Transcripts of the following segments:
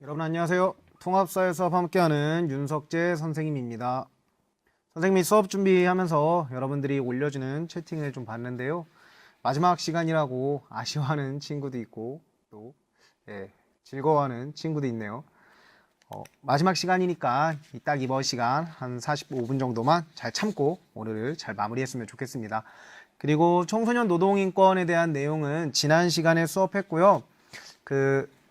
여러분 안녕하세요. 통합사회 수업 함께하는 윤석재 선생님입니다. 선생님이 수업 준비하면서 여러분들이 올려주는 채팅을 좀 봤는데요. 마지막 시간이라고 아쉬워하는 친구도 있고 또 즐거워하는 친구도 있네요. 마지막 시간이니까 딱 이번 시간 한 45분 정도만 잘 참고 오늘을 잘 마무리했으면 좋겠습니다. 그리고 청소년 노동인권에 대한 내용은 지난 시간에 수업했고요.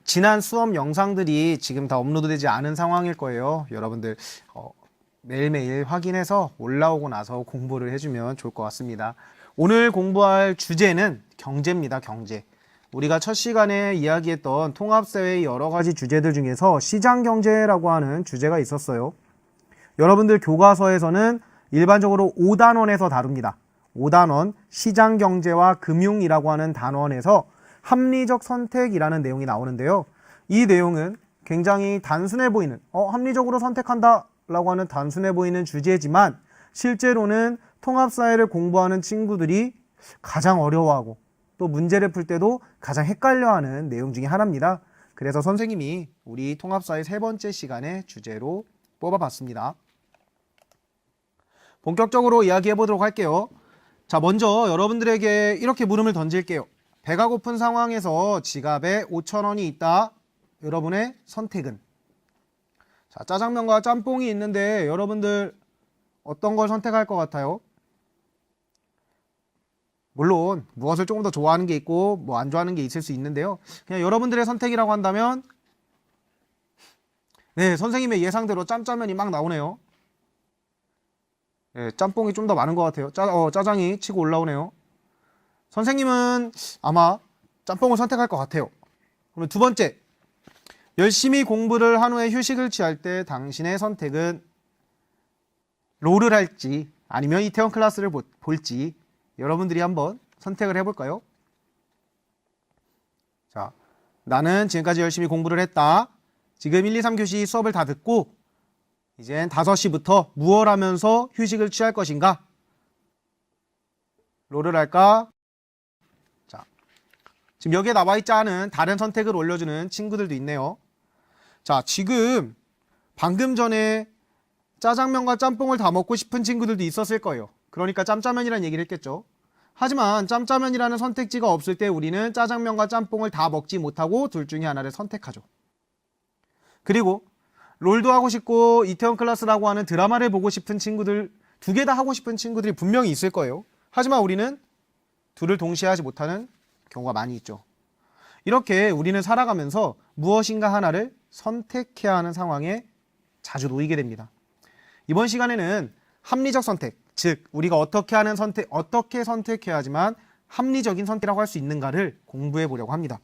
지난 수업 영상들이 지금 다 업로드되지 않은 상황일 거예요. 여러분들 매일매일 확인해서 올라오고 나서 공부를 해주면 좋을 것 같습니다. 오늘 공부할 주제는 경제입니다. 경제. 우리가 첫 시간에 이야기했던 통합사회의 여러 가지 주제들 중에서 시장경제라고 하는 주제가 있었어요. 여러분들 교과서에서는 일반적으로 5단원에서 다룹니다. 5단원 시장경제와 금융이라고 하는 단원에서 합리적 선택이라는 내용이 나오는데요. 이 내용은 굉장히 단순해 보이는 합리적으로 선택한다 라고 하는 단순해 보이는 주제지만 실제로는 통합사회를 공부하는 친구들이 가장 어려워하고 또 문제를 풀 때도 가장 헷갈려하는 내용 중에 하나입니다. 그래서 선생님이 우리 통합사회 세 번째 시간의 주제로 뽑아봤습니다. 본격적으로 이야기해 보도록 할게요. 자, 먼저 여러분들에게 이렇게 물음을 던질게요. 배가 고픈 상황에서 지갑에 5,000원이 있다. 여러분의 선택은? 자, 짜장면과 짬뽕이 있는데 여러분들 어떤 걸 선택할 것 같아요? 물론 무엇을 조금 더 좋아하는 게 있고 뭐 안 좋아하는 게 있을 수 있는데요. 그냥 여러분들의 선택이라고 한다면 네, 선생님의 예상대로 짬짜면이 막 나오네요. 네, 짬뽕이 좀 더 많은 것 같아요. 짜장이 치고 올라오네요. 선생님은 아마 짬뽕을 선택할 것 같아요. 그러면 두 번째, 열심히 공부를 한 후에 휴식을 취할 때 당신의 선택은 롤을 할지 아니면 이태원 클래스를 볼지 여러분들이 한번 선택을 해볼까요? 자, 나는 지금까지 열심히 공부를 했다. 지금 1, 2, 3교시 수업을 다 듣고 이젠 5시부터 무얼 하면서 휴식을 취할 것인가? 롤을 할까? 지금 여기에 나와 있지 않은 다른 선택을 올려주는 친구들도 있네요. 자, 지금 방금 전에 짜장면과 짬뽕을 다 먹고 싶은 친구들도 있었을 거예요. 그러니까 짬짜면이라는 얘기를 했겠죠. 하지만 짬짜면이라는 선택지가 없을 때 우리는 짜장면과 짬뽕을 다 먹지 못하고 둘 중에 하나를 선택하죠. 그리고 롤도 하고 싶고 이태원 클래스라고 하는 드라마를 보고 싶은 친구들, 두 개 다 하고 싶은 친구들이 분명히 있을 거예요. 하지만 우리는 둘을 동시에 하지 못하는 경우가 많이 있죠. 이렇게 우리는 살아가면서 무엇인가 하나를 선택해야 하는 상황에 자주 놓이게 됩니다. 이번 시간에는 합리적 선택, 즉 우리가 어떻게 선택해야 하지만 합리적인 선택이라고 할 수 있는가를 공부해 보려고 합니다.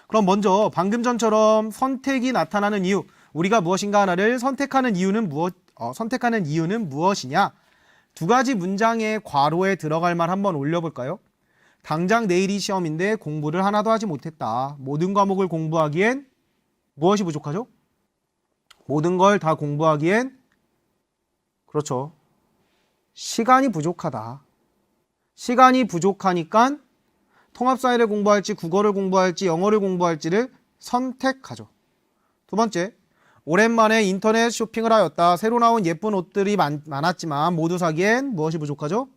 그럼 먼저 방금 전처럼 선택이 나타나는 이유, 우리가 무엇인가 하나를 선택하는 이유는 무엇이냐? 두 가지 문장의 괄호에 들어갈 말 한번 올려볼까요? 당장 내일이 시험인데 공부를 하나도 하지 못했다. 모든 과목을 공부하기엔 무엇이 부족하죠? 모든 걸 다 공부하기엔 그렇죠. 시간이 부족하다. 시간이 부족하니까 통합사회를 공부할지 국어를 공부할지 영어를 공부할지를 선택하죠. 두 번째, 오랜만에 인터넷 쇼핑을 하였다. 새로 나온 예쁜 옷들이 많았지만 모두 사기엔 무엇이 부족하죠?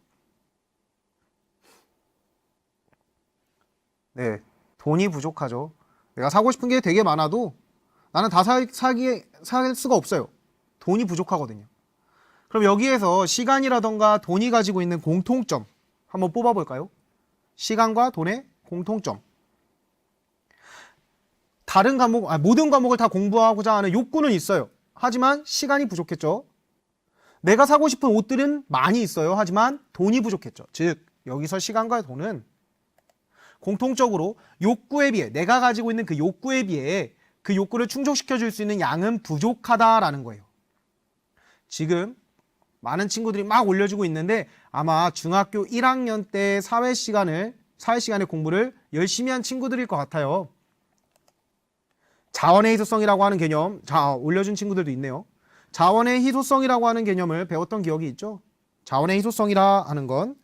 네, 돈이 부족하죠. 내가 사고 싶은 게 되게 많아도 나는 다 살 수가 없어요. 돈이 부족하거든요. 그럼 여기에서 시간이라던가 돈이 가지고 있는 공통점 한번 뽑아볼까요? 시간과 돈의 공통점. 모든 과목을 다 공부하고자 하는 욕구는 있어요. 하지만 시간이 부족했죠. 내가 사고 싶은 옷들은 많이 있어요. 하지만 돈이 부족했죠. 즉 여기서 시간과 돈은 공통적으로 욕구에 비해, 내가 가지고 있는 그 욕구에 비해 그 욕구를 충족시켜 줄 수 있는 양은 부족하다라는 거예요. 지금 많은 친구들이 막 올려주고 있는데 아마 중학교 1학년 때 사회 시간에 공부를 열심히 한 친구들일 것 같아요. 자원의 희소성이라고 하는 개념, 올려준 친구들도 있네요. 자원의 희소성이라고 하는 개념을 배웠던 기억이 있죠. 자원의 희소성이라 하는 건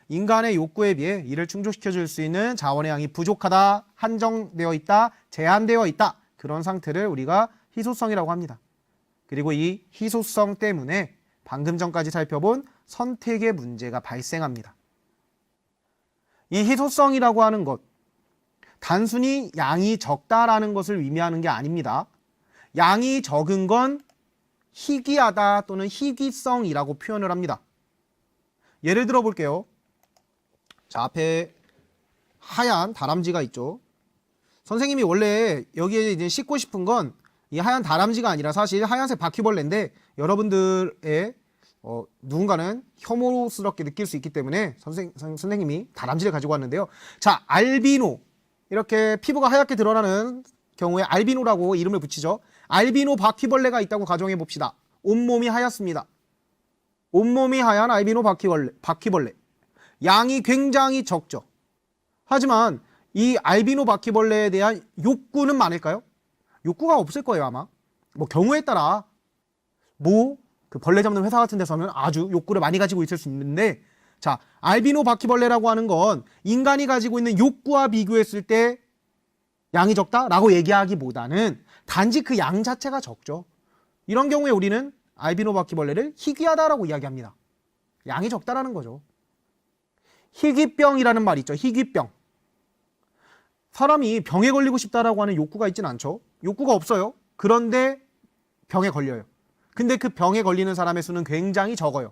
인간의 욕구에 비해 이를 충족시켜 줄 수 있는 자원의 양이 부족하다, 한정되어 있다, 제한되어 있다. 그런 상태를 우리가 희소성이라고 합니다. 그리고 이 희소성 때문에 방금 전까지 살펴본 선택의 문제가 발생합니다. 이 희소성이라고 하는 것, 단순히 양이 적다라는 것을 의미하는 게 아닙니다. 양이 적은 건 희귀하다 또는 희귀성이라고 표현을 합니다. 예를 들어 볼게요. 자, 앞에 하얀 다람쥐가 있죠. 선생님이 원래 여기에 이제 싣고 싶은 건 이 하얀 다람쥐가 아니라 사실 하얀색 바퀴벌레인데 여러분들의 누군가는 혐오스럽게 느낄 수 있기 때문에 선생님이 다람쥐를 가지고 왔는데요. 자, 알비노. 이렇게 피부가 하얗게 드러나는 경우에 알비노라고 이름을 붙이죠. 알비노 바퀴벌레가 있다고 가정해 봅시다. 온몸이 하얗습니다. 온몸이 하얀 알비노 바퀴벌레. 양이 굉장히 적죠. 하지만 이 알비노 바퀴벌레에 대한 욕구는 많을까요? 욕구가 없을 거예요, 아마. 뭐 경우에 따라 그 벌레 잡는 회사 같은 데서는 아주 욕구를 많이 가지고 있을 수 있는데, 자, 알비노 바퀴벌레라고 하는 건 인간이 가지고 있는 욕구와 비교했을 때 양이 적다라고 얘기하기보다는 단지 그 양 자체가 적죠. 이런 경우에 우리는 알비노 바퀴벌레를 희귀하다라고 이야기합니다. 양이 적다라는 거죠. 희귀병이라는 말이 있죠. 희귀병. 사람이 병에 걸리고 싶다라고 하는 욕구가 있진 않죠. 욕구가 없어요. 그런데 병에 걸려요. 근데 그 병에 걸리는 사람의 수는 굉장히 적어요.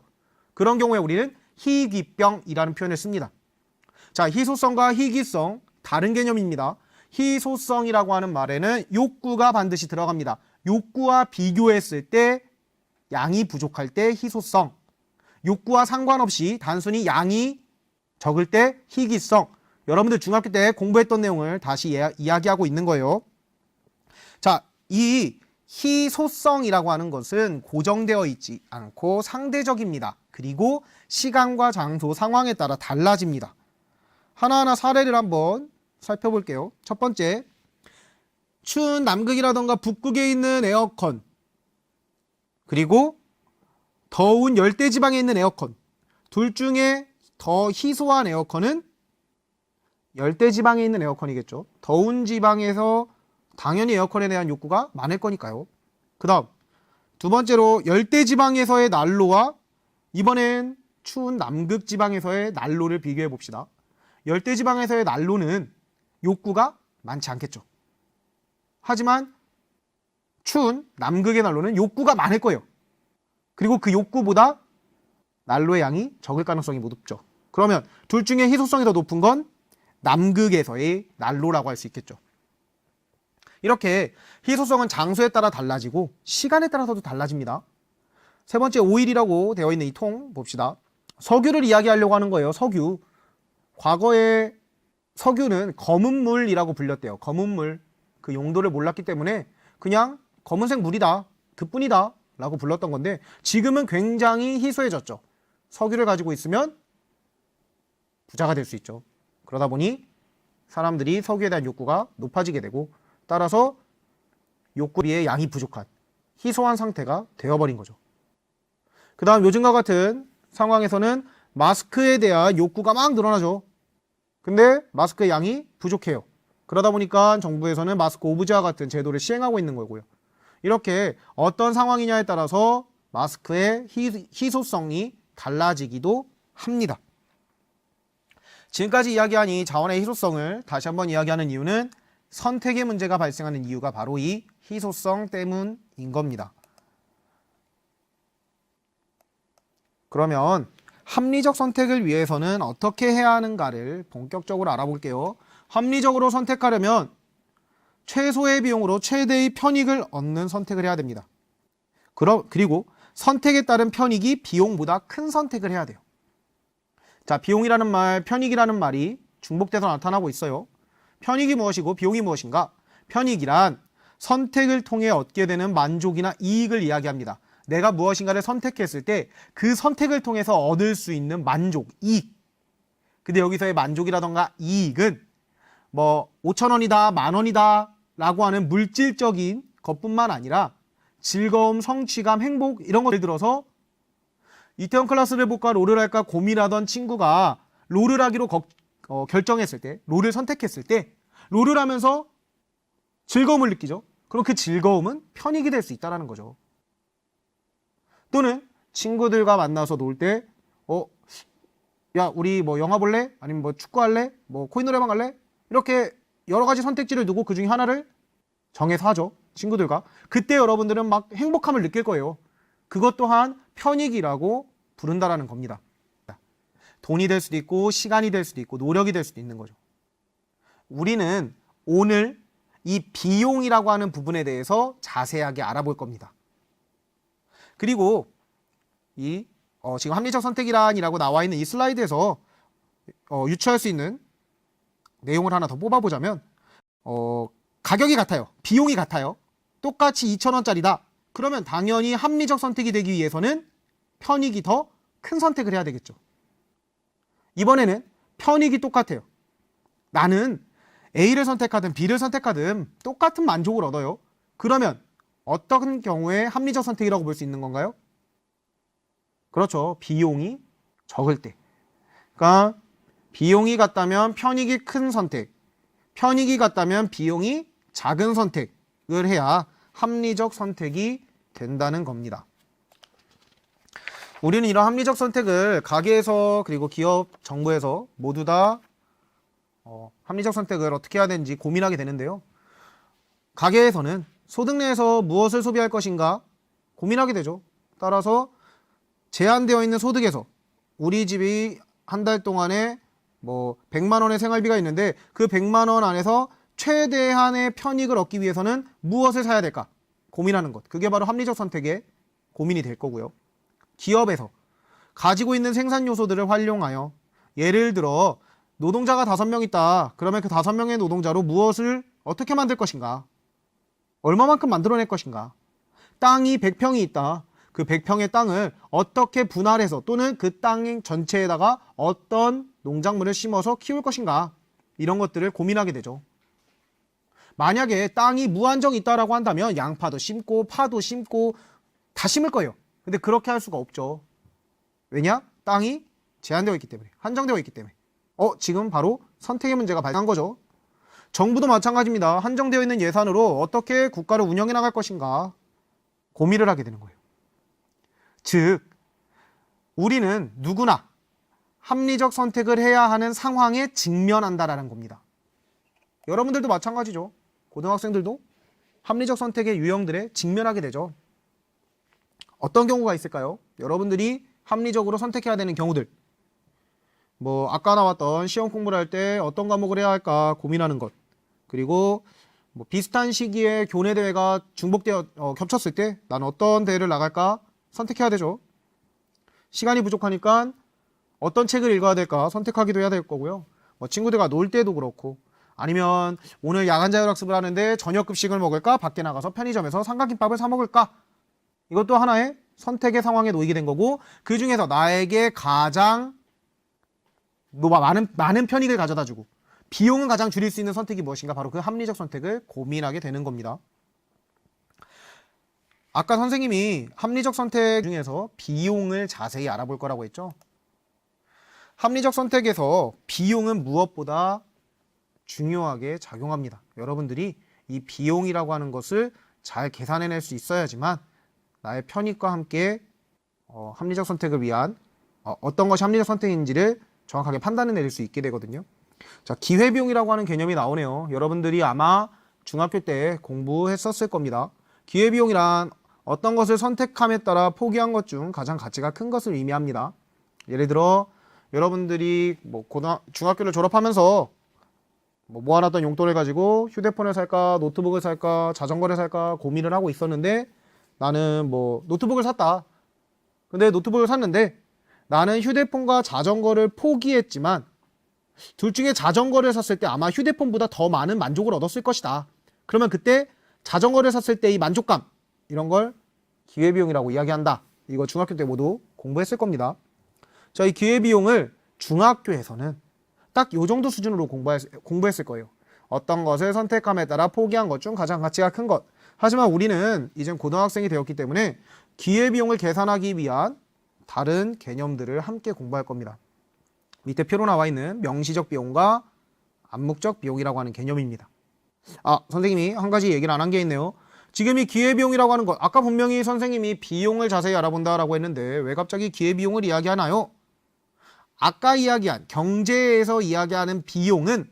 그런 경우에 우리는 희귀병이라는 표현을 씁니다. 자, 희소성과 희귀성, 다른 개념입니다. 희소성이라고 하는 말에는 욕구가 반드시 들어갑니다. 욕구와 비교했을 때 양이 부족할 때 희소성, 욕구와 상관없이 단순히 양이 적을 때 희귀성. 여러분들 중학교 때 공부했던 내용을 다시 이야기하고 있는 거예요. 자, 이 희소성이라고 하는 것은 고정되어 있지 않고 상대적입니다. 그리고 시간과 장소, 상황에 따라 달라집니다. 하나하나 사례를 한번 살펴볼게요. 첫 번째, 추운 남극이라던가 북극에 있는 에어컨, 그리고 더운 열대지방에 있는 에어컨, 둘 중에 더 희소한 에어컨은 열대지방에 있는 에어컨이겠죠. 더운 지방에서 당연히 에어컨에 대한 욕구가 많을 거니까요. 그 다음, 두 번째로 열대지방에서의 난로와 이번엔 추운 남극지방에서의 난로를 비교해 봅시다. 열대지방에서의 난로는 욕구가 많지 않겠죠. 하지만 추운 남극의 난로는 욕구가 많을 거예요. 그리고 그 욕구보다 난로의 양이 적을 가능성이 높죠. 그러면 둘 중에 희소성이 더 높은 건 남극에서의 난로라고 할 수 있겠죠. 이렇게 희소성은 장소에 따라 달라지고 시간에 따라서도 달라집니다. 세 번째, 오일이라고 되어 있는 이 통 봅시다. 석유를 이야기하려고 하는 거예요. 석유. 과거에 석유는 검은 물이라고 불렸대요. 검은 물. 그 용도를 몰랐기 때문에 그냥 검은색 물이다, 그뿐이다 라고 불렀던 건데, 지금은 굉장히 희소해졌죠. 석유를 가지고 있으면 부자가 될 수 있죠. 그러다 보니 사람들이 석유에 대한 욕구가 높아지게 되고, 따라서 욕구비의 양이 부족한 희소한 상태가 되어버린 거죠. 그 다음, 요즘과 같은 상황에서는 마스크에 대한 욕구가 막 늘어나죠. 근데 마스크의 양이 부족해요. 그러다 보니까 정부에서는 마스크 오브제와 같은 제도를 시행하고 있는 거고요. 이렇게 어떤 상황이냐에 따라서 마스크의 희소성이 달라지기도 합니다. 지금까지 이야기한 이 자원의 희소성을 다시 한번 이야기하는 이유는 선택의 문제가 발생하는 이유가 바로 이 희소성 때문인 겁니다. 그러면 합리적 선택을 위해서는 어떻게 해야 하는가를 본격적으로 알아볼게요. 합리적으로 선택하려면 최소의 비용으로 최대의 편익을 얻는 선택을 해야 됩니다. 그리고 선택에 따른 편익이 비용보다 큰 선택을 해야 돼요. 자, 비용이라는 말, 편익이라는 말이 중복돼서 나타나고 있어요. 편익이 무엇이고 비용이 무엇인가? 편익이란 선택을 통해 얻게 되는 만족이나 이익을 이야기합니다. 내가 무엇인가를 선택했을 때 그 선택을 통해서 얻을 수 있는 만족, 이익. 근데 여기서의 만족이라던가 이익은 뭐 5,000원이다, 10,000원이다 라고 하는 물질적인 것뿐만 아니라 즐거움, 성취감, 행복 이런 것들 들어서 이태원 클래스를 볼까 롤을 할까 고민하던 친구가 롤을 하기로 결정했을 때, 롤을 선택했을 때 롤을 하면서 즐거움을 느끼죠. 그럼 그 즐거움은 편익이 될 수 있다는 거죠. 또는 친구들과 만나서 놀 때 야, 우리 뭐 영화 볼래? 아니면 뭐 축구 할래? 뭐 코인 노래방 갈래? 이렇게 여러 가지 선택지를 두고 그 중에 하나를 정해서 하죠. 친구들과. 그때 여러분들은 막 행복함을 느낄 거예요. 그것 또한 편익이라고 부른다라는 겁니다. 돈이 될 수도 있고 시간이 될 수도 있고 노력이 될 수도 있는 거죠. 우리는 오늘 이 비용이라고 하는 부분에 대해서 자세하게 알아볼 겁니다. 그리고 지금 합리적 선택이란이라고 나와 있는 이 슬라이드에서 유추할 수 있는 내용을 하나 더 뽑아보자면 가격이 같아요. 비용이 같아요. 똑같이 2,000원짜리다. 그러면 당연히 합리적 선택이 되기 위해서는 편익이 더 큰 선택을 해야 되겠죠. 이번에는 편익이 똑같아요. 나는 A를 선택하든 B를 선택하든 똑같은 만족을 얻어요. 그러면 어떤 경우에 합리적 선택이라고 볼 수 있는 건가요? 그렇죠. 비용이 적을 때. 그러니까 비용이 같다면 편익이 큰 선택, 편익이 같다면 비용이 작은 선택을 해야 합리적 선택이 된다는 겁니다. 우리는 이런 합리적 선택을 가게에서 그리고 기업, 정부에서 모두 다 합리적 선택을 어떻게 해야 되는지 고민하게 되는데요. 가게에서는 소득 내에서 무엇을 소비할 것인가 고민하게 되죠. 따라서 제한되어 있는 소득에서 우리 집이 한 달 동안에 뭐 100만 원의 생활비가 있는데 그 100만 원 안에서 최대한의 편익을 얻기 위해서는 무엇을 사야 될까 고민하는 것. 그게 바로 합리적 선택의 고민이 될 거고요. 기업에서 가지고 있는 생산 요소들을 활용하여 예를 들어 노동자가 5명 있다. 그러면 그 5명의 노동자로 무엇을 어떻게 만들 것인가? 얼마만큼 만들어낼 것인가? 땅이 100평이 있다. 그 100평의 땅을 어떻게 분할해서 또는 그 땅 전체에다가 어떤 농작물을 심어서 키울 것인가? 이런 것들을 고민하게 되죠. 만약에 땅이 무한정 있다라고 한다면 양파도 심고 파도 심고 다 심을 거예요. 근데 그렇게 할 수가 없죠. 왜냐? 땅이 제한되어 있기 때문에, 한정되어 있기 때문에. 지금 바로 선택의 문제가 발생한 거죠. 정부도 마찬가지입니다. 한정되어 있는 예산으로 어떻게 국가를 운영해 나갈 것인가 고민을 하게 되는 거예요. 즉, 우리는 누구나 합리적 선택을 해야 하는 상황에 직면한다라는 겁니다. 여러분들도 마찬가지죠. 고등학생들도 합리적 선택의 유형들에 직면하게 되죠. 어떤 경우가 있을까요? 여러분들이 합리적으로 선택해야 되는 경우들. 뭐 아까 나왔던 시험 공부를 할 때 어떤 과목을 해야 할까 고민하는 것. 그리고 뭐 비슷한 시기에 교내 대회가 중복되어 겹쳤을 때 나는 어떤 대회를 나갈까 선택해야 되죠. 시간이 부족하니까 어떤 책을 읽어야 될까 선택하기도 해야 될 거고요. 뭐 친구들과 놀 때도 그렇고 아니면 오늘 야간 자율학습을 하는데 저녁 급식을 먹을까 밖에 나가서 편의점에서 삼각김밥을 사 먹을까 이것도 하나의 선택의 상황에 놓이게 된 거고 그 중에서 나에게 가장 많은 편익을 가져다 주고 비용은 가장 줄일 수 있는 선택이 무엇인가 바로 그 합리적 선택을 고민하게 되는 겁니다. 아까 선생님이 합리적 선택 중에서 비용을 자세히 알아볼 거라고 했죠. 합리적 선택에서 비용은 무엇보다 중요하게 작용합니다. 여러분들이 이 비용이라고 하는 것을 잘 계산해낼 수 있어야지만 나의 편익과 함께 합리적 선택을 위한 어떤 것이 합리적 선택인지를 정확하게 판단해낼 수 있게 되거든요. 자, 기회비용이라고 하는 개념이 나오네요. 여러분들이 아마 중학교 때 공부했었을 겁니다. 기회비용이란 어떤 것을 선택함에 따라 포기한 것 중 가장 가치가 큰 것을 의미합니다. 예를 들어 여러분들이 뭐 중학교를 졸업하면서 모아놨던 용돈을 가지고 휴대폰을 살까 노트북을 살까 자전거를 살까 고민을 하고 있었는데 나는 뭐 노트북을 샀다. 근데 노트북을 샀는데 나는 휴대폰과 자전거를 포기했지만 둘 중에 자전거를 샀을 때 아마 휴대폰보다 더 많은 만족을 얻었을 것이다. 그러면 그때 자전거를 샀을 때 이 만족감 이런 걸 기회비용이라고 이야기한다. 이거 중학교 때 모두 공부했을 겁니다. 자, 이 기회비용을 중학교에서는 딱 요 정도 수준으로 공부했을 거예요. 어떤 것을 선택함에 따라 포기한 것 중 가장 가치가 큰 것. 하지만 우리는 이제 고등학생이 되었기 때문에 기회비용을 계산하기 위한 다른 개념들을 함께 공부할 겁니다. 밑에 표로 나와 있는 명시적 비용과 암묵적 비용이라고 하는 개념입니다. 선생님이 한 가지 얘기를 안 한 게 있네요. 지금 이 기회비용이라고 하는 것, 아까 분명히 선생님이 비용을 자세히 알아본다라고 했는데 왜 갑자기 기회비용을 이야기하나요? 아까 이야기한 경제에서 이야기하는 비용은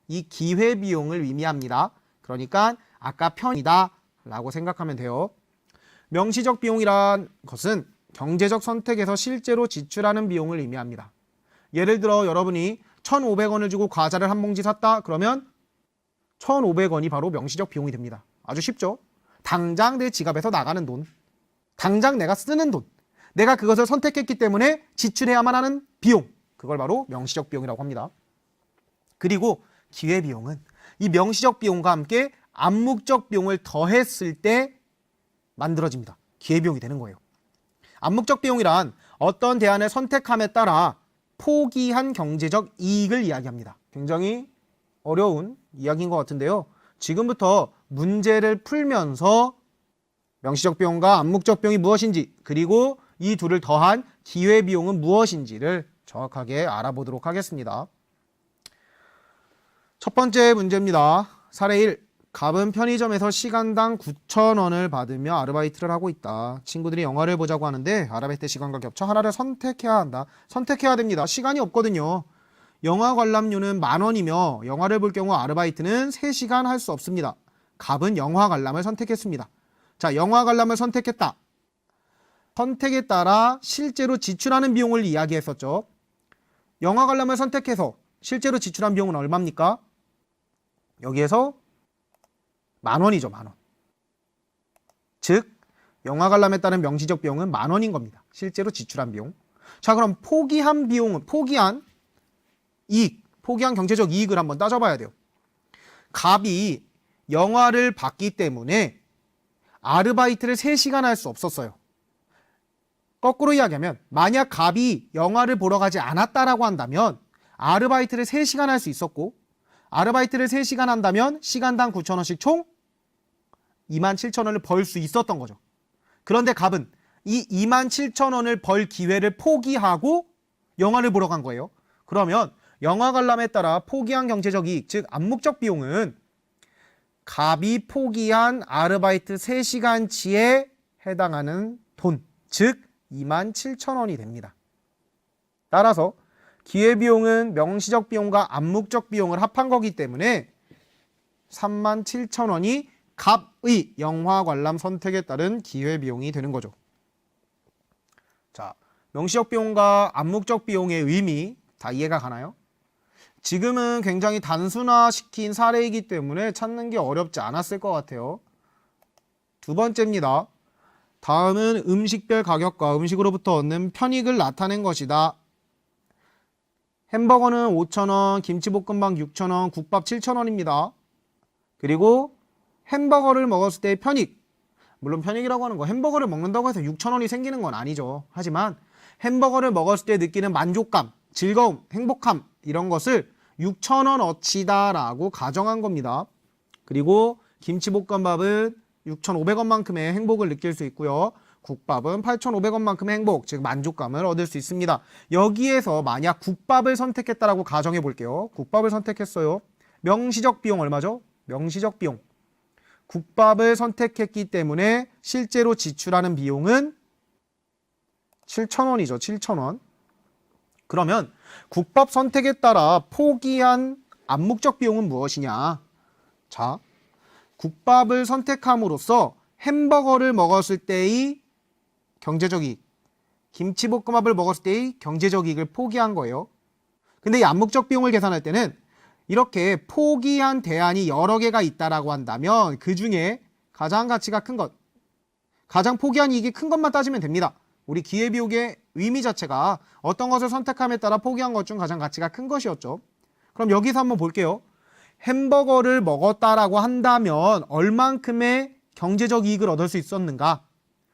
이 기회비용을 의미합니다. 그러니까 아까 편이다 라고 생각하면 돼요. 명시적 비용이란 것은 경제적 선택에서 실제로 지출하는 비용을 의미합니다. 예를 들어 여러분이 1,500원을 주고 과자를 한 봉지 샀다 그러면 1,500원이 바로 명시적 비용이 됩니다. 아주 쉽죠? 당장 내 지갑에서 나가는 돈, 당장 내가 쓰는 돈, 내가 그것을 선택했기 때문에 지출해야만 하는 비용, 그걸 바로 명시적 비용이라고 합니다. 그리고 기회비용은 이 명시적 비용과 함께 암묵적 비용을 더했을 때 만들어집니다. 기회비용이 되는 거예요. 암묵적 비용이란 어떤 대안을 선택함에 따라 포기한 경제적 이익을 이야기합니다. 굉장히 어려운 이야기인 것 같은데요. 지금부터 문제를 풀면서 명시적 비용과 암묵적 비용이 무엇인지, 그리고 이 둘을 더한 기회비용은 무엇인지를 정확하게 알아보도록 하겠습니다. 첫 번째 문제입니다. 사례 1. 갑은 편의점에서 시간당 9,000원을 받으며 아르바이트를 하고 있다. 친구들이 영화를 보자고 하는데 아르바이트 시간과 겹쳐 하나를 선택해야 한다. 선택해야 됩니다. 시간이 없거든요. 영화 관람료는 10,000원이며 영화를 볼 경우 아르바이트는 3시간 할 수 없습니다. 갑은 영화 관람을 선택했습니다. 자, 영화 관람을 선택했다. 선택에 따라 실제로 지출하는 비용을 이야기했었죠. 영화 관람을 선택해서 실제로 지출한 비용은 얼마입니까? 여기에서 10,000원이죠, 10,000원. 즉, 영화 관람에 따른 명시적 비용은 10,000원인 겁니다. 실제로 지출한 비용. 자, 그럼 포기한 비용은, 포기한 이익, 포기한 경제적 이익을 한번 따져봐야 돼요. 갑이 영화를 봤기 때문에 아르바이트를 3시간 할 수 없었어요. 거꾸로 이야기하면 만약 갑이 영화를 보러 가지 않았다라고 한다면 아르바이트를 3시간 할 수 있었고, 아르바이트를 3시간 한다면 시간당 9,000원씩 총 27,000원을 벌 수 있었던 거죠. 그런데 갑은 이 27,000원을 벌 기회를 포기하고 영화를 보러 간 거예요. 그러면 영화 관람에 따라 포기한 경제적 이익, 즉 암묵적 비용은 갑이 포기한 아르바이트 3시간치에 해당하는 돈, 즉 27,000원이 됩니다. 따라서 기회비용은 명시적 비용과 암묵적 비용을 합한 거기 때문에 37,000원이 갑의 영화 관람 선택에 따른 기회비용이 되는 거죠. 자, 명시적 비용과 암묵적 비용의 의미 다 이해가 가나요? 지금은 굉장히 단순화시킨 사례이기 때문에 찾는 게 어렵지 않았을 것 같아요. 두 번째입니다. 다음은 음식별 가격과 음식으로부터 얻는 편익을 나타낸 것이다. 햄버거는 5,000원, 김치볶음밥 6,000원, 국밥 7,000원입니다. 그리고 햄버거를 먹었을 때의 편익, 물론 편익이라고 하는 거 햄버거를 먹는다고 해서 6,000원이 생기는 건 아니죠. 하지만 햄버거를 먹었을 때 느끼는 만족감, 즐거움, 행복함 이런 것을 6,000원어치다 라고 가정한 겁니다. 그리고 김치볶음밥은 6,500원만큼의 행복을 느낄 수 있고요. 국밥은 8,500원만큼의 행복, 즉 만족감을 얻을 수 있습니다. 여기에서 만약 국밥을 선택했다라고 가정해 볼게요. 국밥을 선택했어요. 명시적 비용 얼마죠? 명시적 비용. 국밥을 선택했기 때문에 실제로 지출하는 비용은 7,000원이죠. 7,000원. 그러면 국밥 선택에 따라 포기한 암묵적 비용은 무엇이냐? 자, 국밥을 선택함으로써 햄버거를 먹었을 때의 경제적 이익, 김치볶음밥을 먹었을 때의 경제적 이익을 포기한 거예요. 근데 이 암묵적 비용을 계산할 때는 이렇게 포기한 대안이 여러 개가 있다라고 한다면 그 중에 가장 가치가 큰 것, 가장 포기한 이익이 큰 것만 따지면 됩니다. 우리 기회비용의 의미 자체가 어떤 것을 선택함에 따라 포기한 것 중 가장 가치가 큰 것이었죠. 그럼 여기서 한번 볼게요. 햄버거를 먹었다라고 한다면 얼만큼의 경제적 이익을 얻을 수 있었는가?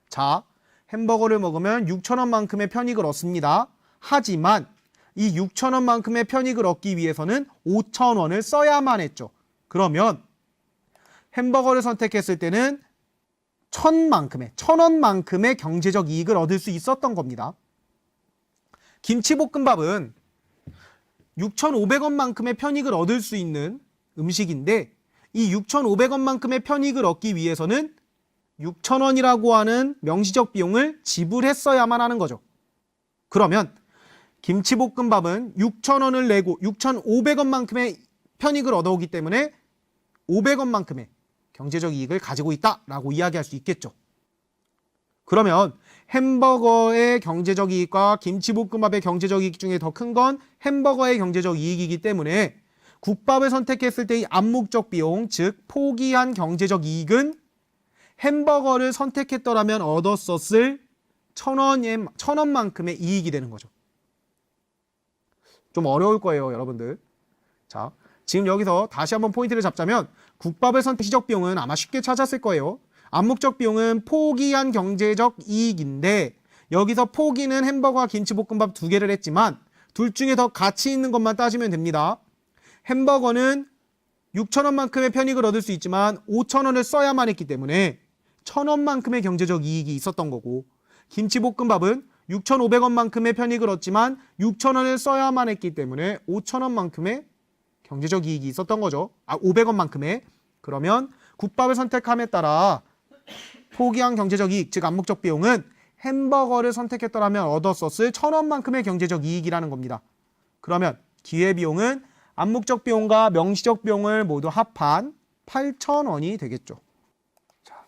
자, 햄버거를 먹으면 6,000원만큼의 편익을 얻습니다. 하지만 이 6,000원만큼의 편익을 얻기 위해서는 5,000원을 써야만 했죠. 그러면 햄버거를 선택했을 때는 1,000원만큼의 경제적 이익을 얻을 수 있었던 겁니다. 김치볶음밥은 6,500원만큼의 편익을 얻을 수 있는 음식인데 이 6,500원만큼의 편익을 얻기 위해서는 6,000원이라고 하는 명시적 비용을 지불했어야만 하는 거죠. 그러면 김치볶음밥은 6,000원을 내고 6,500원만큼의 편익을 얻어오기 때문에 500원만큼의 경제적 이익을 가지고 있다라고 이야기할 수 있겠죠. 그러면 햄버거의 경제적 이익과 김치볶음밥의 경제적 이익 중에 더 큰 건 햄버거의 경제적 이익이기 때문에 국밥을 선택했을 때의 암묵적 비용, 즉 포기한 경제적 이익은 햄버거를 선택했더라면 얻었었을 1,000원만큼의 이익이 되는 거죠. 좀 어려울 거예요, 여러분들. 자, 지금 여기서 다시 한번 포인트를 잡자면 국밥을 선택적 비용은 아마 쉽게 찾았을 거예요. 암묵적 비용은 포기한 경제적 이익인데 여기서 포기는 햄버거와 김치볶음밥 두 개를 했지만 둘 중에 더 가치 있는 것만 따지면 됩니다. 햄버거는 6,000원만큼의 편익을 얻을 수 있지만 5,000원을 써야만 했기 때문에 1,000원만큼의 경제적 이익이 있었던 거고, 김치볶음밥은 6,500원만큼의 편익을 얻지만 6,000원을 써야만 했기 때문에 5,000원만큼의 경제적 이익이 있었던 거죠. 500원만큼의. 그러면 국밥을 선택함에 따라 포기한 경제적 이익, 즉 암묵적 비용은 햄버거를 선택했더라면 얻었었을 1,000원만큼의 경제적 이익이라는 겁니다. 그러면 기회비용은 암묵적 비용과 명시적 비용을 모두 합한 8,000원이 되겠죠. 자,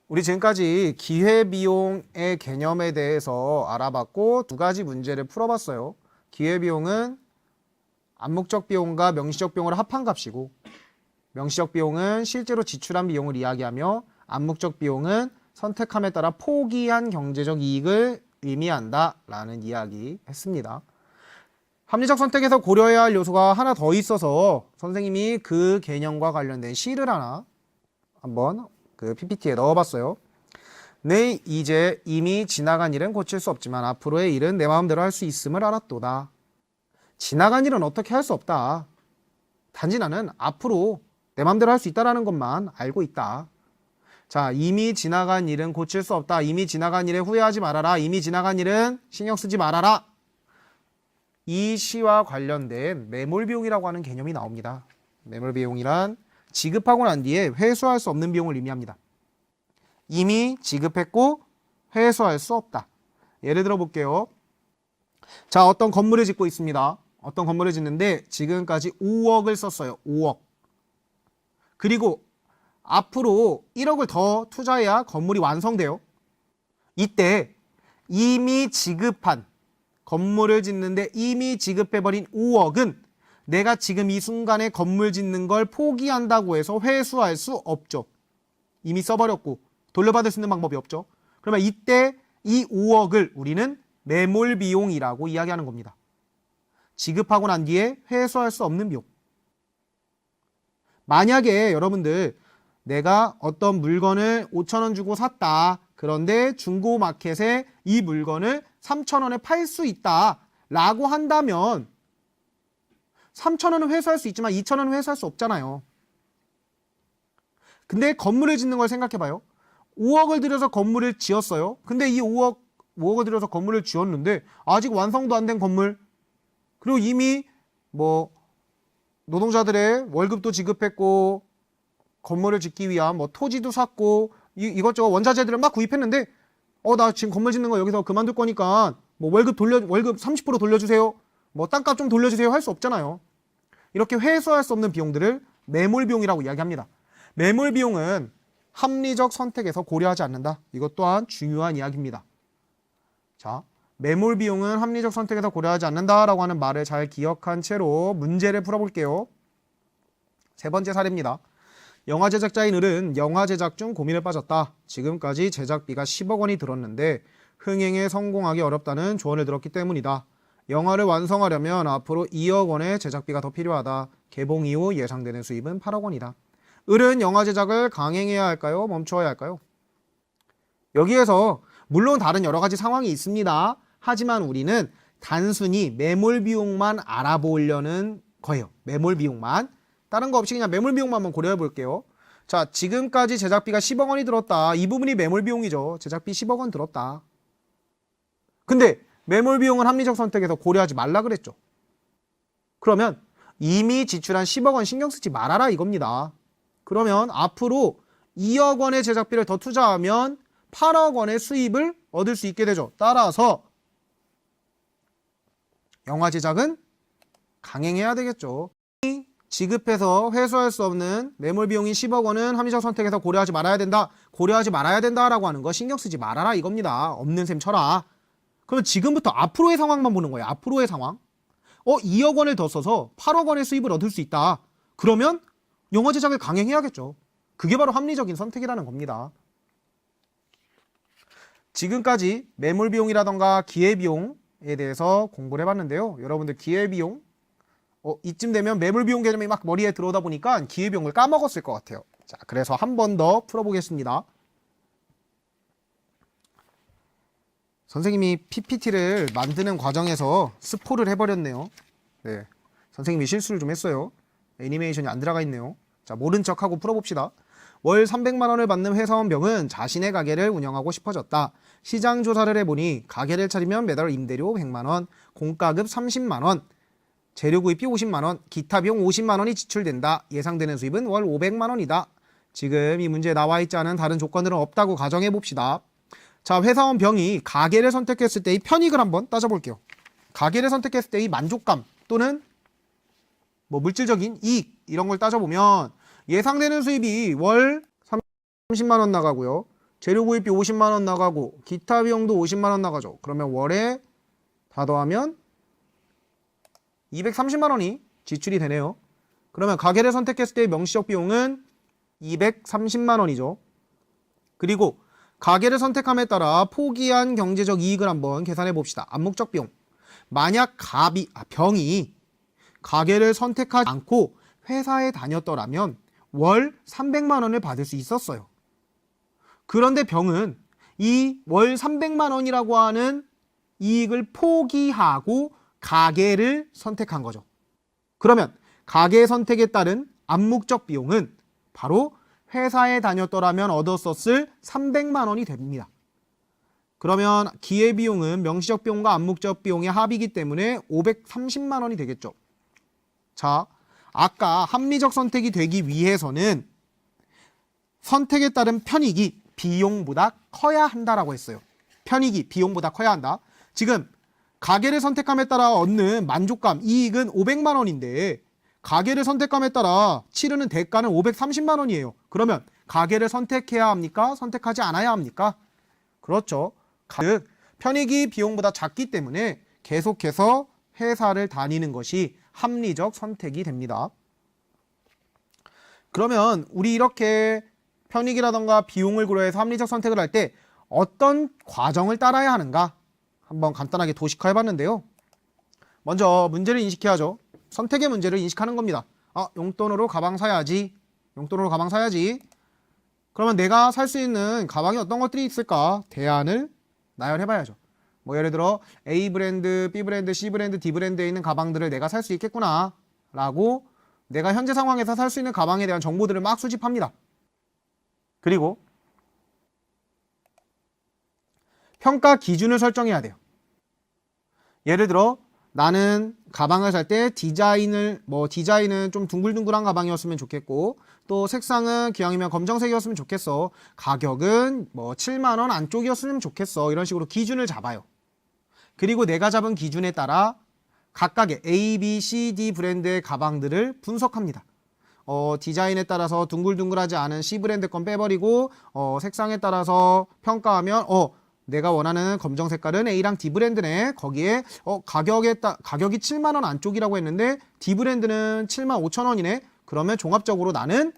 우리 지금까지 기회비용의 개념에 대해서 알아봤고 두 가지 문제를 풀어봤어요. 기회비용은 암묵적 비용과 명시적 비용을 합한 값이고, 명시적 비용은 실제로 지출한 비용을 이야기하며 암묵적 비용은 선택함에 따라 포기한 경제적 이익을 의미한다라는 이야기 했습니다. 합리적 선택에서 고려해야 할 요소가 하나 더 있어서 선생님이 그 개념과 관련된 시를 하나 한번 그 PPT에 넣어봤어요. 내 이제 이미 지나간 일은 고칠 수 없지만 앞으로의 일은 내 마음대로 할 수 있음을 알았도다. 지나간 일은 어떻게 할 수 없다. 단지 나는 앞으로 내 마음대로 할 수 있다는 것만 알고 있다. 자, 이미 지나간 일은 고칠 수 없다. 이미 지나간 일에 후회하지 말아라. 이미 지나간 일은 신경 쓰지 말아라. 이 시와 관련된 매몰비용이라고 하는 개념이 나옵니다. 매몰비용이란 지급하고 난 뒤에 회수할 수 없는 비용을 의미합니다. 이미 지급했고 회수할 수 없다. 예를 들어 볼게요. 자, 어떤 건물을 짓고 있습니다. 어떤 건물을 짓는데 지금까지 5억을 썼어요. 5억. 그리고 앞으로 1억을 더 투자해야 건물이 완성돼요. 이때 이미 지급한, 건물을 짓는데 이미 지급해버린 5억은 내가 지금 이 순간에 건물 짓는 걸 포기한다고 해서 회수할 수 없죠. 이미 써버렸고 돌려받을 수 있는 방법이 없죠. 그러면 이때 이 5억을 우리는 매몰비용이라고 이야기하는 겁니다. 지급하고 난 뒤에 회수할 수 없는 비용. 만약에 여러분들 내가 어떤 물건을 5,000원 주고 샀다. 그런데 중고마켓에 이 물건을 3,000원에 팔 수 있다 라고 한다면 3,000원은 회수할 수 있지만 2,000원은 회수할 수 없잖아요. 근데 건물을 짓는 걸 생각해봐요. 5억을 들여서 건물을 지었어요. 근데 이 5억을 들여서 건물을 지었는데 아직 완성도 안 된 건물, 그리고 이미 뭐 노동자들의 월급도 지급했고 건물을 짓기 위한 뭐 토지도 샀고 이것저것 원자재들을 막 구입했는데 나 지금 건물 짓는 거 여기서 그만둘 거니까 뭐 월급 30% 돌려주세요. 뭐 땅값 좀 돌려주세요 할 수 없잖아요. 이렇게 회수할 수 없는 비용들을 매몰비용이라고 이야기합니다. 매몰비용은 합리적 선택에서 고려하지 않는다. 이것 또한 중요한 이야기입니다. 자, 매몰비용은 합리적 선택에서 고려하지 않는다라고 하는 말을 잘 기억한 채로 문제를 풀어볼게요. 세 번째 사례입니다. 영화 제작자인 을은 영화 제작 중 고민에 빠졌다. 지금까지 제작비가 10억 원이 들었는데 흥행에 성공하기 어렵다는 조언을 들었기 때문이다. 영화를 완성하려면 앞으로 2억 원의 제작비가 더 필요하다. 개봉 이후 예상되는 수입은 8억 원이다. 을은 영화 제작을 강행해야 할까요? 멈춰야 할까요? 여기에서 물론 다른 여러 가지 상황이 있습니다. 하지만 우리는 단순히 매몰비용만 알아보려는 거예요. 매몰비용만. 다른 거 없이 그냥 매몰비용만 한번 고려해 볼게요. 자, 지금까지 제작비가 10억 원이 들었다. 이 부분이 매몰비용이죠. 제작비 10억 원 들었다. 근데 매몰비용은 합리적 선택에서 고려하지 말라 그랬죠. 그러면 이미 지출한 10억 원 신경 쓰지 말아라 이겁니다. 그러면 앞으로 2억 원의 제작비를 더 투자하면 8억 원의 수입을 얻을 수 있게 되죠. 따라서 영화 제작은 강행해야 되겠죠. 지급해서 회수할 수 없는 매몰 비용인 10억 원은 합리적 선택에서 고려하지 말아야 된다. 고려하지 말아야 된다라고 하는 거 신경 쓰지 말아라 이겁니다. 없는 셈 쳐라. 그럼 지금부터 앞으로의 상황만 보는 거예요. 앞으로의 상황. 2억 원을 더 써서 8억 원의 수입을 얻을 수 있다. 그러면 영화 제작을 강행해야겠죠. 그게 바로 합리적인 선택이라는 겁니다. 지금까지 매몰 비용이라던가 기회비용에 대해서 공부를 해봤는데요. 여러분들 기회비용 이쯤 되면 매몰 비용 개념이 막 머리에 들어오다 보니까 기회비용을 까먹었을 것 같아요. 자, 그래서 한 번 더 풀어보겠습니다. 선생님이 PPT를 만드는 과정에서 스포를 해버렸네요. 네, 선생님이 실수를 좀 했어요. 애니메이션이 안 들어가 있네요. 자, 모른 척하고 풀어봅시다. 월 300만 원을 받는 회사원 병은 자신의 가게를 운영하고 싶어졌다. 시장 조사를 해보니 가게를 차리면 매달 임대료 100만 원, 공과급 30만 원, 재료 구입비 50만 원, 기타 비용 50만 원이 지출된다. 예상되는 수입은 월 500만 원이다. 지금 이 문제에 나와 있지 않은 다른 조건들은 없다고 가정해 봅시다. 자, 회사원 병이 가게를 선택했을 때의 편익을 한번 따져볼게요. 가게를 선택했을 때의 만족감 또는 뭐 물질적인 이익 이런 걸 따져보면 예상되는 수입이 월 30만 원 나가고요. 재료 구입비 50만 원 나가고 기타 비용도 50만 원 나가죠. 그러면 월에 다 더하면 230만 원이 지출이 되네요. 그러면 가게를 선택했을 때의 명시적 비용은 230만 원이죠. 그리고 가게를 선택함에 따라 포기한 경제적 이익을 한번 계산해 봅시다. 암묵적 비용. 만약 병이 가게를 선택하지 않고 회사에 다녔더라면 월 300만 원을 받을 수 있었어요. 그런데 병은 이 월 300만 원이라고 하는 이익을 포기하고 가게를 선택한 거죠. 그러면 가게 선택에 따른 암묵적 비용은 바로 회사에 다녔더라면 얻었었을 300만 원이 됩니다. 그러면 기회비용은 명시적 비용과 암묵적 비용의 합이기 때문에 530만 원이 되겠죠. 자, 아까 합리적 선택이 되기 위해서는 선택에 따른 편익이 비용보다 커야 한다라고 했어요. 편익이 비용보다 커야 한다. 지금 가게를 선택함에 따라 얻는 만족감, 이익은 500만 원인데 가게를 선택함에 따라 치르는 대가는 530만 원이에요. 그러면 가게를 선택해야 합니까? 선택하지 않아야 합니까? 그렇죠. 즉 편익이 비용보다 작기 때문에 계속해서 회사를 다니는 것이 합리적 선택이 됩니다. 그러면 우리 이렇게 편익이라던가 비용을 고려해서 합리적 선택을 할 때 어떤 과정을 따라야 하는가? 한번 간단하게 도식화 해봤는데요. 먼저 문제를 인식해야죠. 선택의 문제를 인식하는 겁니다. 용돈으로 가방 사야지. 용돈으로 가방 사야지. 그러면 내가 살 수 있는 가방이 어떤 것들이 있을까? 대안을 나열해봐야죠. 뭐 예를 들어 A 브랜드, B 브랜드, C 브랜드, D 브랜드에 있는 가방들을 내가 살 수 있겠구나 라고 내가 현재 상황에서 살 수 있는 가방에 대한 정보들을 막 수집합니다. 그리고 평가 기준을 설정해야 돼요. 예를 들어 나는 가방을 살 때 디자인은 좀 둥글둥글한 가방이었으면 좋겠고 또 색상은 기왕이면 검정색이었으면 좋겠어. 가격은 7만 원 안쪽이었으면 좋겠어. 이런 식으로 기준을 잡아요. 그리고 내가 잡은 기준에 따라 각각의 A, B, C, D 브랜드의 가방들을 분석합니다. 디자인에 따라서 둥글둥글하지 않은 C 브랜드 건 빼버리고 색상에 따라서 평가하면 내가 원하는 검정 색깔은 A랑 D 브랜드네. 거기에 가격이 7만 원 안쪽이라고 했는데 D 브랜드는 7만 5천 원이네. 그러면 종합적으로 나는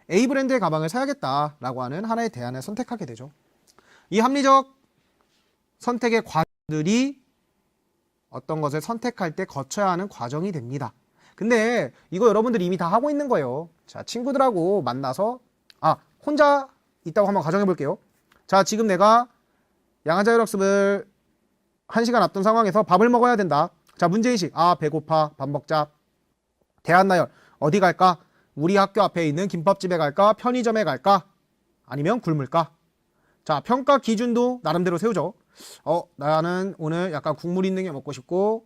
A 브랜드의 가방을 사야겠다라고 하는 하나의 대안을 선택하게 되죠. 이 합리적 선택의 과정들이 어떤 것을 선택할 때 거쳐야 하는 과정이 됩니다. 근데 이거 여러분들이 이미 다 하고 있는 거예요. 자, 친구들하고 만나서 혼자 있다고 한번 가정해 볼게요. 자, 지금 내가 양한자율학습을 1시간 앞둔 상황에서 밥을 먹어야 된다. 자, 문제인식. 배고파. 밥 먹자. 대안 나열. 어디 갈까? 우리 학교 앞에 있는 김밥집에 갈까? 편의점에 갈까? 아니면 굶을까? 자, 평가 기준도 나름대로 세우죠. 나는 오늘 약간 국물 있는 게 먹고 싶고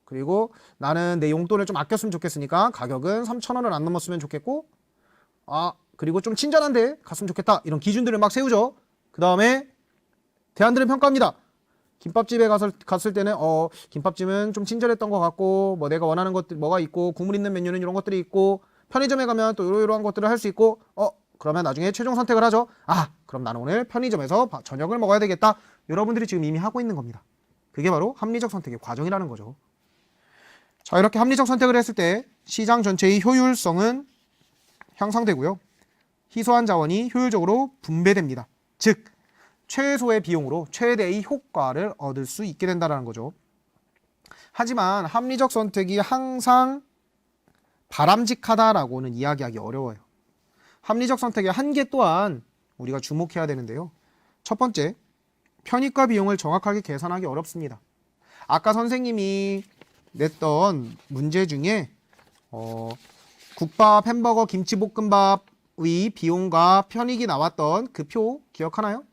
그리고 나는 내 용돈을 좀 아꼈으면 좋겠으니까 가격은 3,000원을 안 넘었으면 좋겠고 그리고 좀 친절한데 갔으면 좋겠다. 이런 기준들을 막 세우죠. 그 다음에 대안들은 평가합니다. 김밥집에 갔을 때는 김밥집은 좀 친절했던 것 같고 뭐 내가 원하는 것들 뭐가 있고 국물 있는 메뉴는 이런 것들이 있고 편의점에 가면 또 이러이러한 것들을 할 수 있고 그러면 나중에 최종 선택을 하죠. 그럼 나는 오늘 편의점에서 저녁을 먹어야 되겠다. 여러분들이 지금 이미 하고 있는 겁니다. 그게 바로 합리적 선택의 과정이라는 거죠. 자, 이렇게 합리적 선택을 했을 때 시장 전체의 효율성은 향상되고요. 희소한 자원이 효율적으로 분배됩니다. 즉 최소의 비용으로 최대의 효과를 얻을 수 있게 된다는 거죠. 하지만 합리적 선택이 항상 바람직하다라고는 이야기하기 어려워요. 합리적 선택의 한계 또한 우리가 주목해야 되는데요. 첫 번째, 편익과 비용을 정확하게 계산하기 어렵습니다. 아까 선생님이 냈던 문제 중에 국밥, 햄버거, 김치볶음밥의 비용과 편익이 나왔던 그 표 기억하나요?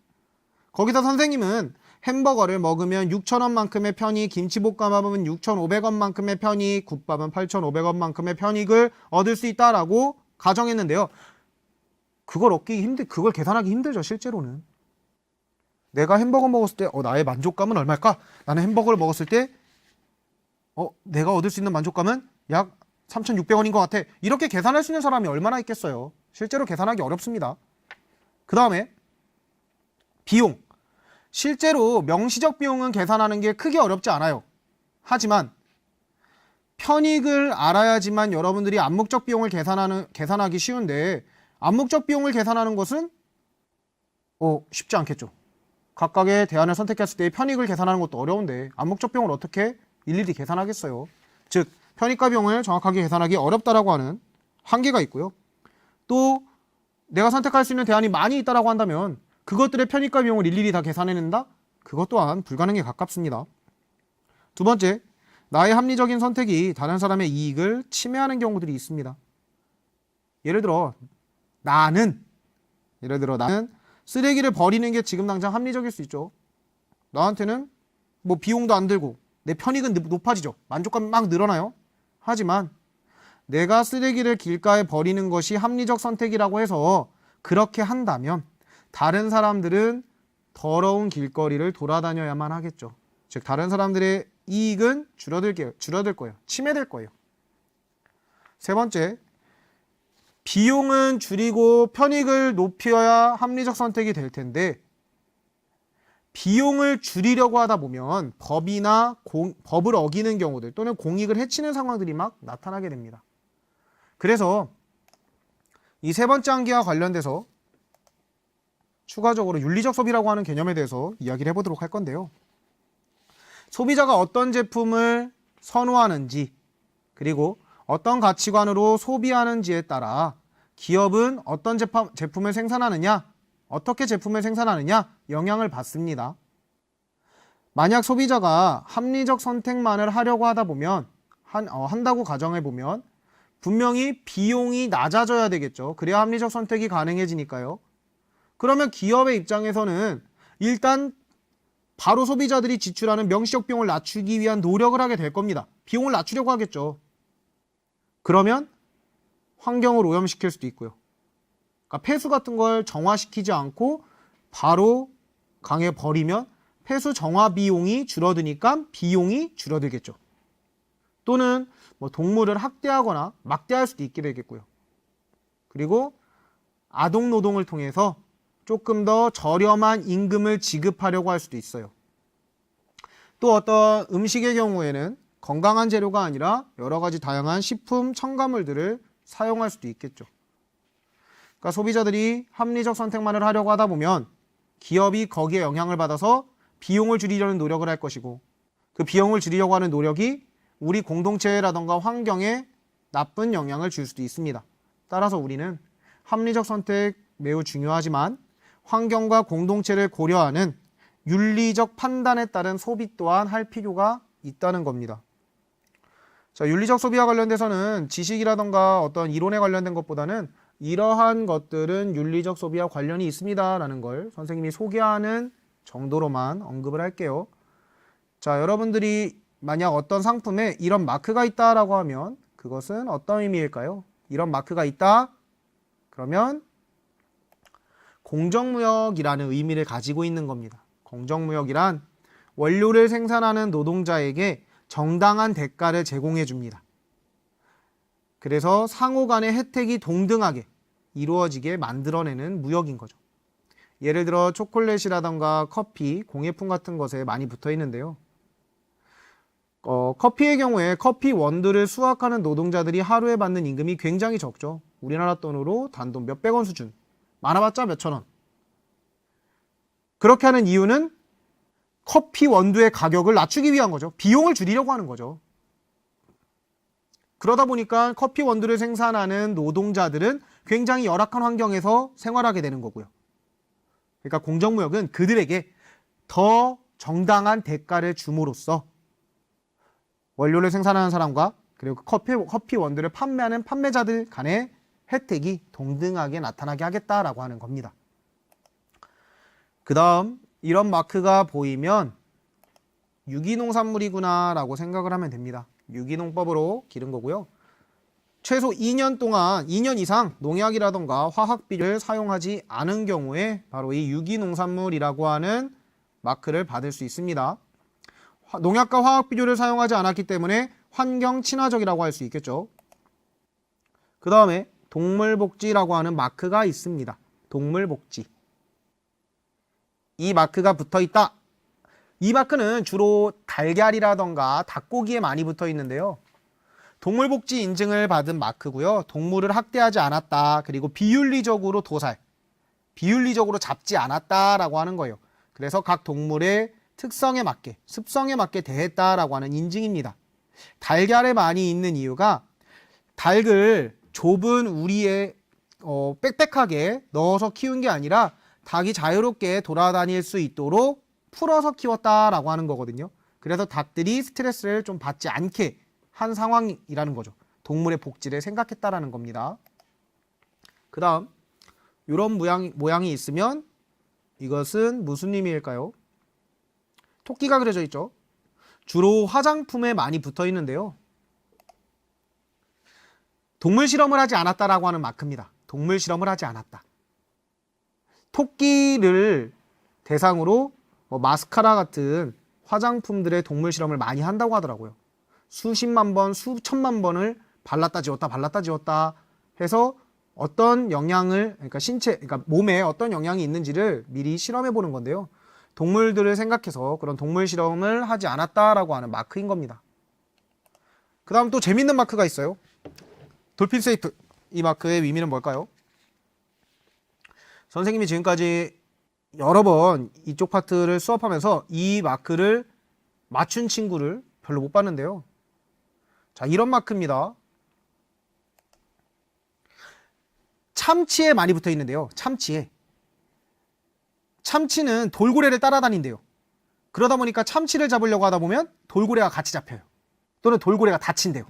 거기서 선생님은 햄버거를 먹으면 6,000원만큼의 편익, 김치볶음밥은 6,500원만큼의 편익, 국밥은 8,500원만큼의 편익을 얻을 수 있다라고 가정했는데요. 그걸 계산하기 힘들죠, 실제로는. 내가 햄버거 먹었을 때 나의 만족감은 얼마일까? 나는 햄버거를 먹었을 때 내가 얻을 수 있는 만족감은 약 3,600원인 것 같아. 이렇게 계산할 수 있는 사람이 얼마나 있겠어요? 실제로 계산하기 어렵습니다. 그 다음에 비용. 실제로 명시적 비용은 계산하는 게 크게 어렵지 않아요. 하지만 편익을 알아야지만 여러분들이 암묵적 비용을 계산하기 쉬운데 암묵적 비용을 계산하는 것은 쉽지 않겠죠. 각각의 대안을 선택했을 때 편익을 계산하는 것도 어려운데 암묵적 비용을 어떻게 일일이 계산하겠어요. 즉 편익과 비용을 정확하게 계산하기 어렵다라고 하는 한계가 있고요. 또 내가 선택할 수 있는 대안이 많이 있다라고 한다면 그것들의 편익과 비용을 일일이 다 계산해낸다? 그것 또한 불가능에 가깝습니다. 두 번째, 나의 합리적인 선택이 다른 사람의 이익을 침해하는 경우들이 있습니다. 예를 들어 나는 쓰레기를 버리는 게 지금 당장 합리적일 수 있죠. 나한테는 뭐 비용도 안 들고 내 편익은 높아지죠. 만족감이 막 늘어나요. 하지만 내가 쓰레기를 길가에 버리는 것이 합리적 선택이라고 해서 그렇게 한다면 다른 사람들은 더러운 길거리를 돌아다녀야만 하겠죠. 즉 다른 사람들의 이익은 줄어들 거예요. 침해될 거예요. 세 번째, 비용은 줄이고 편익을 높여야 합리적 선택이 될 텐데 비용을 줄이려고 하다 보면 법을 어기는 경우들 또는 공익을 해치는 상황들이 막 나타나게 됩니다. 그래서 이 세 번째 한계와 관련돼서 추가적으로 윤리적 소비라고 하는 개념에 대해서 이야기를 해보도록 할 건데요. 소비자가 어떤 제품을 선호하는지 그리고 어떤 가치관으로 소비하는지에 따라 기업은 어떤 제품을 생산하느냐, 어떻게 제품을 생산하느냐 영향을 받습니다. 만약 소비자가 합리적 선택만을 하려고 하다 보면 한다고 가정해 보면 분명히 비용이 낮아져야 되겠죠. 그래야 합리적 선택이 가능해지니까요. 그러면 기업의 입장에서는 일단 바로 소비자들이 지출하는 명시적 비용을 낮추기 위한 노력을 하게 될 겁니다. 비용을 낮추려고 하겠죠. 그러면 환경을 오염시킬 수도 있고요. 그러니까 폐수 같은 걸 정화시키지 않고 바로 강에 버리면 폐수 정화 비용이 줄어드니까 비용이 줄어들겠죠. 또는 뭐 동물을 학대하거나 막대할 수도 있게 되겠고요. 그리고 아동 노동을 통해서 조금 더 저렴한 임금을 지급하려고 할 수도 있어요. 또 어떤 음식의 경우에는 건강한 재료가 아니라 여러 가지 다양한 식품 첨가물들을 사용할 수도 있겠죠. 그러니까 소비자들이 합리적 선택만을 하려고 하다 보면 기업이 거기에 영향을 받아서 비용을 줄이려는 노력을 할 것이고 그 비용을 줄이려고 하는 노력이 우리 공동체라던가 환경에 나쁜 영향을 줄 수도 있습니다. 따라서 우리는 합리적 선택 매우 중요하지만 환경과 공동체를 고려하는 윤리적 판단에 따른 소비 또한 할 필요가 있다는 겁니다. 자, 윤리적 소비와 관련돼서는 지식이라던가 어떤 이론에 관련된 것보다는 이러한 것들은 윤리적 소비와 관련이 있습니다라는 걸 선생님이 소개하는 정도로만 언급을 할게요. 자, 여러분들이 만약 어떤 상품에 이런 마크가 있다라고 하면 그것은 어떤 의미일까요? 이런 마크가 있다? 그러면 공정무역이라는 의미를 가지고 있는 겁니다. 공정무역이란 원료를 생산하는 노동자에게 정당한 대가를 제공해 줍니다. 그래서 상호 간의 혜택이 동등하게 이루어지게 만들어내는 무역인 거죠. 예를 들어 초콜릿이라던가 커피, 공예품 같은 것에 많이 붙어 있는데요. 커피의 경우에 커피 원두를 수확하는 노동자들이 하루에 받는 임금이 굉장히 적죠. 우리나라 돈으로 단돈 몇백 원 수준, 많아봤자 몇천 원. 그렇게 하는 이유는 커피 원두의 가격을 낮추기 위한 거죠. 비용을 줄이려고 하는 거죠. 그러다 보니까 커피 원두를 생산하는 노동자들은 굉장히 열악한 환경에서 생활하게 되는 거고요. 그러니까 공정무역은 그들에게 더 정당한 대가를 줌으로써 원료를 생산하는 사람과 그리고 커피 원두를 판매하는 판매자들 간의 혜택이 동등하게 나타나게 하겠다라고 하는 겁니다. 그 다음 이런 마크가 보이면 유기농산물이구나 라고 생각을 하면 됩니다. 유기농법으로 기른 거고요. 최소 2년 동안 2년 이상 농약이라던가 화학비료를 사용하지 않은 경우에 바로 이 유기농산물이라고 하는 마크를 받을 수 있습니다. 농약과 화학비료를 사용하지 않았기 때문에 환경 친화적이라고 할 수 있겠죠. 그 다음에 동물복지라고 하는 마크가 있습니다. 동물복지. 이 마크가 붙어 있다. 이 마크는 주로 달걀이라던가 닭고기에 많이 붙어 있는데요. 동물복지 인증을 받은 마크고요. 동물을 학대하지 않았다. 그리고 비윤리적으로 도살, 비윤리적으로 잡지 않았다라고 하는 거예요. 그래서 각 동물의 특성에 맞게, 습성에 맞게 대했다라고 하는 인증입니다. 달걀에 많이 있는 이유가 닭을 좁은 우리에 빽빽하게 넣어서 키운 게 아니라 닭이 자유롭게 돌아다닐 수 있도록 풀어서 키웠다라고 하는 거거든요. 그래서 닭들이 스트레스를 좀 받지 않게 한 상황이라는 거죠. 동물의 복지를 생각했다라는 겁니다. 그 다음 이런 모양이 있으면 이것은 무슨 의미일까요? 토끼가 그려져 있죠. 주로 화장품에 많이 붙어 있는데요. 동물 실험을 하지 않았다라고 하는 마크입니다. 동물 실험을 하지 않았다. 토끼를 대상으로 마스카라 같은 화장품들의 동물 실험을 많이 한다고 하더라고요. 수십만 번, 수천만 번을 발랐다 지웠다 해서 어떤 영향을, 그러니까 몸에 어떤 영향이 있는지를 미리 실험해 보는 건데요. 동물들을 생각해서 그런 동물 실험을 하지 않았다라고 하는 마크인 겁니다. 그 다음 또 재밌는 마크가 있어요. 돌핀 세이프. 이 마크의 의미는 뭘까요? 선생님이 지금까지 여러 번 이쪽 파트를 수업하면서 이 마크를 맞춘 친구를 별로 못 봤는데요. 자, 이런 마크입니다. 참치에 많이 붙어 있는데요. 참치는 돌고래를 따라다닌대요. 그러다 보니까 참치를 잡으려고 하다 보면 돌고래가 같이 잡혀요. 또는 돌고래가 다친대요.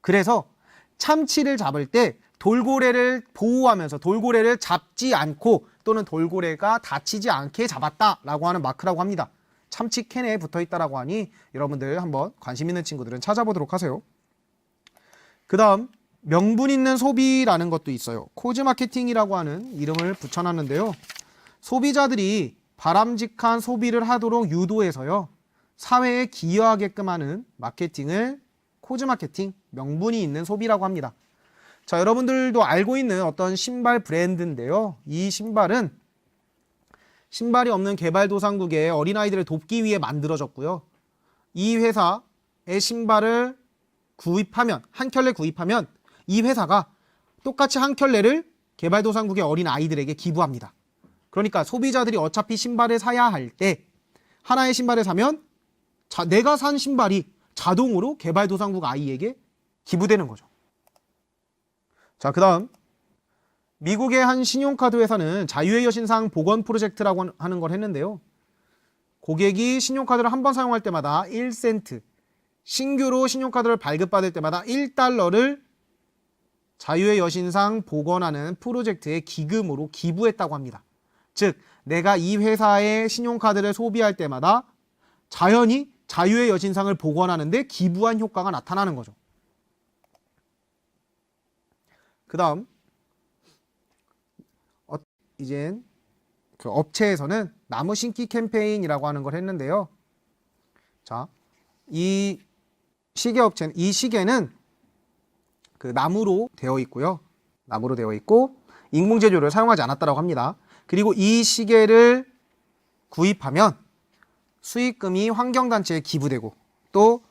그래서 참치를 잡을 때 돌고래를 보호하면서 돌고래를 잡지 않고 또는 돌고래가 다치지 않게 잡았다라고 하는 마크라고 합니다. 참치 캔에 붙어 있다라고 하니 여러분들 한번 관심 있는 친구들은 찾아보도록 하세요. 그 다음 명분 있는 소비라는 것도 있어요. 코즈 마케팅이라고 하는 이름을 붙여놨는데요. 소비자들이 바람직한 소비를 하도록 유도해서요. 사회에 기여하게끔 하는 마케팅을 코즈 마케팅, 명분이 있는 소비라고 합니다. 자, 여러분들도 알고 있는 어떤 신발 브랜드인데요. 이 신발은 신발이 없는 개발도상국의 어린아이들을 돕기 위해 만들어졌고요. 이 회사의 신발을 한 켤레 구입하면 이 회사가 똑같이 한 켤레를 개발도상국의 어린아이들에게 기부합니다. 그러니까 소비자들이 어차피 신발을 사야 할 때 하나의 신발을 사면 내가 산 신발이 자동으로 개발도상국 아이에게 기부되는 거죠. 자, 그 다음 미국의 한 신용카드 회사는 자유의 여신상 복원 프로젝트라고 하는 걸 했는데요. 고객이 신용카드를 한 번 사용할 때마다 1센트, 신규로 신용카드를 발급받을 때마다 1달러를 자유의 여신상 복원하는 프로젝트의 기금으로 기부했다고 합니다. 즉, 내가 이 회사의 신용카드를 소비할 때마다 자연히 자유의 여신상을 복원하는데 기부한 효과가 나타나는 거죠. 그 다음 이제 그 업체에서는 나무 심기 캠페인이라고 하는 걸 했는데요. 자, 이 시계는 그 나무로 되어 있고요. 나무로 되어 있고 인공 재료를 사용하지 않았다고 합니다. 그리고 이 시계를 구입하면 수익금이 환경단체에 기부되고 또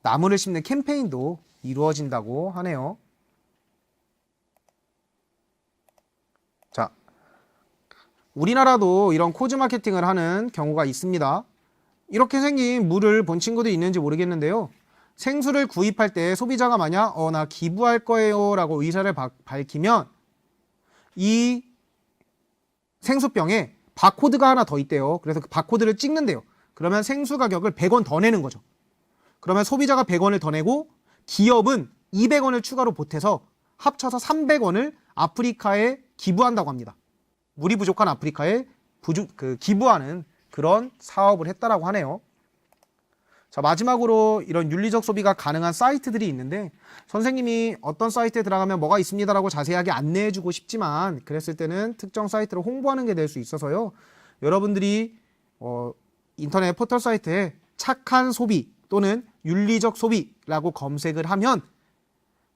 나무를 심는 캠페인도 이루어진다고 하네요. 자, 우리나라도 이런 코즈 마케팅을 하는 경우가 있습니다. 이렇게 생긴 물을 본 친구도 있는지 모르겠는데요. 생수를 구입할 때 소비자가 만약 나 기부할 거예요 라고 의사를 밝히면 이 생수병에 바코드가 하나 더 있대요. 그래서 그 바코드를 찍는데요. 그러면 생수 가격을 100원 더 내는 거죠. 그러면 소비자가 100원을 더 내고 기업은 200원을 추가로 보태서 합쳐서 300원을 아프리카에 기부한다고 합니다. 물이 부족한 아프리카에 기부하는 그런 사업을 했다라고 하네요. 자, 마지막으로 이런 윤리적 소비가 가능한 사이트들이 있는데 선생님이 어떤 사이트에 들어가면 뭐가 있습니다라고 자세하게 안내해주고 싶지만 그랬을 때는 특정 사이트를 홍보하는 게 될 수 있어서요. 여러분들이 인터넷 포털 사이트에 착한 소비 또는 윤리적 소비라고 검색을 하면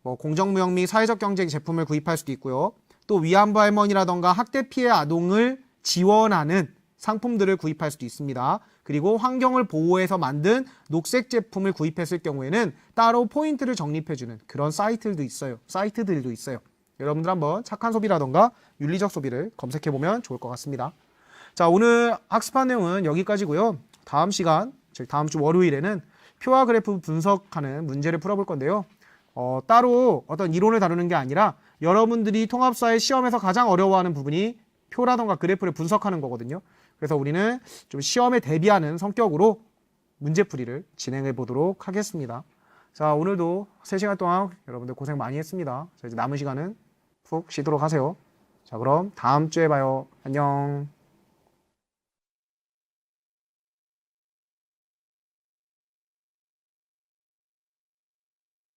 공정무역 및 사회적 경제 제품을 구입할 수도 있고요. 또 위안부 할머니라던가 학대 피해 아동을 지원하는 상품들을 구입할 수도 있습니다. 그리고 환경을 보호해서 만든 녹색 제품을 구입했을 경우에는 따로 포인트를 적립해주는 그런 사이트들도 있어요. 여러분들 한번 착한 소비라던가 윤리적 소비를 검색해보면 좋을 것 같습니다. 자, 오늘 학습한 내용은 여기까지고요. 다음 시간, 즉 다음 주 월요일에는 표와 그래프 분석하는 문제를 풀어볼 건데요. 따로 어떤 이론을 다루는 게 아니라 여러분들이 통합사회 시험에서 가장 어려워하는 부분이 표라던가 그래프를 분석하는 거거든요. 그래서 우리는 좀 시험에 대비하는 성격으로 문제풀이를 진행해 보도록 하겠습니다. 자, 오늘도 3시간 동안 여러분들 고생 많이 했습니다. 자, 이제 남은 시간은 푹 쉬도록 하세요. 자, 그럼 다음 주에 봐요. 안녕.